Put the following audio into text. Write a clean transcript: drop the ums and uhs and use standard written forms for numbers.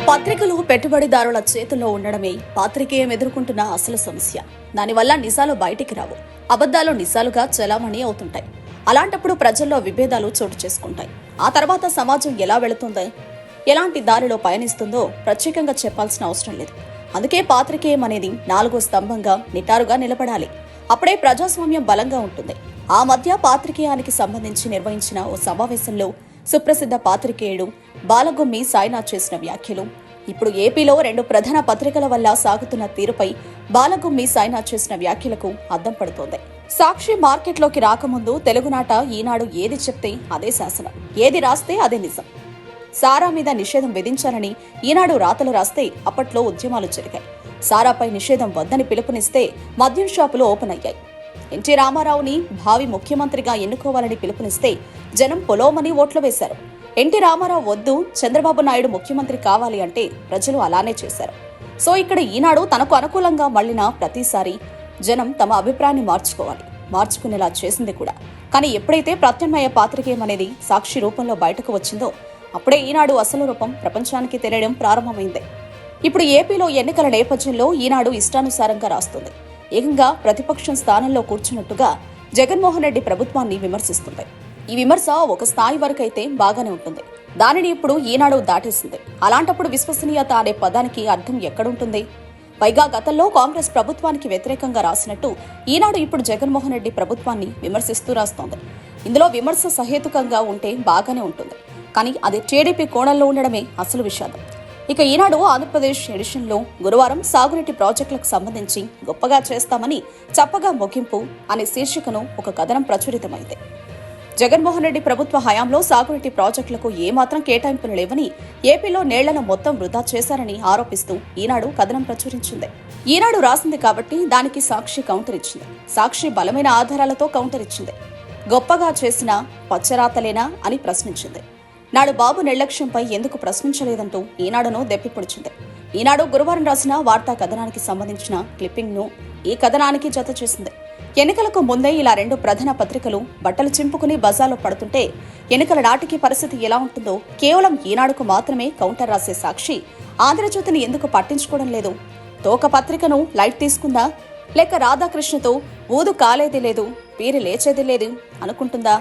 పత్రికలు పెట్టుబడిదారుల చేతుల్లో ఉండడమే పాత్రికేయం ఎదుర్కొంటున్న అసలు సమస్య. దానివల్ల నిజాలు బయటికి రావు, అబద్ధాలు నిజాలుగా చలామణి అవుతుంటాయి. అలాంటప్పుడు ప్రజల్లో విభేదాలు చోటు చేసుకుంటాయి. ఆ తర్వాత సమాజం ఎలా వెళుతుందో, ఎలాంటి దారిలో పయనిస్తుందో ప్రత్యేకంగా చెప్పాల్సిన అవసరం లేదు. అందుకే పాత్రికేయం అనేది 4వ స్తంభంగా నిటారుగా నిలబడాలి. అప్పుడే ప్రజాస్వామ్యం బలంగా ఉంటుంది. ఆ మధ్య పాత్రికేయానికి సంబంధించి నిర్వహించిన ఓ సమావేశంలో సుప్రసిద్ధ పాత్రికేయుడు బాలగుమ్మి సాయినాథ్ చేసిన వ్యాఖ్యలు, ఇప్పుడు ఏపీలో 2 ప్రధాన పత్రికల వల్ల సాగుతున్న తీరుపై బాలగుమ్మి సాయినాథ్ చేసిన వ్యాఖ్యలకు అద్దం పడుతోంది. సాక్షి మార్కెట్లోకి రాకముందు తెలుగునాట ఈనాడు ఏది చెప్తే అదే శాసనం, ఏది రాస్తే అదే నిజం. సారా మీద నిషేధం విధించాలని ఈనాడు రాతలు రాస్తే అప్పట్లో ఉద్యమాలు జరిగాయి. సారాపై నిషేధం వద్దని పిలుపునిస్తే మద్యం షాపులు ఓపెన్ అయ్యాయి. ఎన్టీ రామారావుని భావి ముఖ్యమంత్రిగా ఎన్నుకోవాలని పిలుపునిస్తే జనం పొలోమని ఓట్లు వేశారు. ఎన్టీ రామారావు వద్దు, చంద్రబాబు నాయుడు ముఖ్యమంత్రి కావాలి అంటే ప్రజలు అలానే చేశారు. సో ఇక్కడ ఈనాడు తనకు అనుకూలంగా మళ్లిన ప్రతిసారి జనం తమ అభిప్రాయాన్ని మార్చుకునేలా చేసింది కూడా. కానీ ఎప్పుడైతే ప్రత్యామ్నాయ పాత్రికేయం అనేది సాక్షి రూపంలో బయటకు వచ్చిందో అప్పుడే ఈనాడు అసలు రూపం ప్రపంచానికి తెలియడం ప్రారంభమైంది. ఇప్పుడు ఏపీలో ఎన్నికల నేపథ్యంలో ఈనాడు ఇష్టానుసారంగా రాస్తుంది. ఏకంగా ప్రతిపక్షం స్థానంలో కూర్చున్నట్టుగా జగన్మోహన్ రెడ్డి ప్రభుత్వాన్ని విమర్శిస్తుంది. ఈ విమర్శ ఒక స్థాయి వరకైతే బాగానే ఉంటుంది. దానిని ఇప్పుడు ఈనాడు దాటేసింది. అలాంటప్పుడు విశ్వసనీయత అనే పదానికి అర్థం ఎక్కడుంటుంది? పైగా గతంలో కాంగ్రెస్ ప్రభుత్వానికి వ్యతిరేకంగా రాసినట్టు ఈనాడు ఇప్పుడు జగన్మోహన్ రెడ్డి ప్రభుత్వాన్ని విమర్శిస్తూ రాస్తోంది. ఇందులో విమర్శ సహేతుకంగా ఉంటే బాగానే ఉంటుంది. కానీ అది టీడీపీ కోణంలో ఉండడమే అసలు విషాదం. ఇక ఈనాడు ఆంధ్రప్రదేశ్ ఎడిషన్లో గురువారం సాగునీటి ప్రాజెక్టులకు సంబంధించి గొప్పగా చేస్తామని చప్పగా ముగింపు అనే శీర్షికను ఒక కథనం ప్రచురితమైంది. జగన్మోహన్ రెడ్డి ప్రభుత్వ హయాంలో సాగునీటి ప్రాజెక్టులకు ఏమాత్రం కేటాయింపులు లేవని, ఏపీలో నీళ్లను మొత్తం వృధా చేశారని ఆరోపిస్తూ ఈనాడు కథనం ప్రచురించింది. ఈనాడు రాసింది కాబట్టి దానికి సాక్షి కౌంటర్ ఇచ్చింది. సాక్షి బలమైన ఆధారాలతో కౌంటర్ ఇచ్చింది. గొప్పగా చేసిన పచ్చరాతలేనా అని ప్రశ్నించింది. నాడు బాబు నిర్లక్ష్యంపై ఎందుకు ప్రశ్నించలేదంటూ ఈనాడును దెప్పిపొడిచింది. ఈనాడు గురువారం రాసిన వార్తా కథనానికి సంబంధించిన క్లిప్పింగ్ను ఈ కథనానికి జత చేసింది. ఎన్నికలకు ముందే ఇలా 2 ప్రధాన పత్రికలు బట్టలు చింపుకుని బజార్లో పడుతుంటే ఎన్నికల నాటికి పరిస్థితి ఎలా ఉంటుందో కేవలం ఈనాడుకు మాత్రమే కౌంటర్ రాసే సాక్షి ఆంధ్రజ్యోతిని ఎందుకు పట్టించుకోవడం లేదు? తోక పత్రికను లైట్ తీసుకుందా, లేక రాధాకృష్ణతో ఊదు కాలేది లేదు, పీరి లేచేది లేదు అనుకుంటుందా?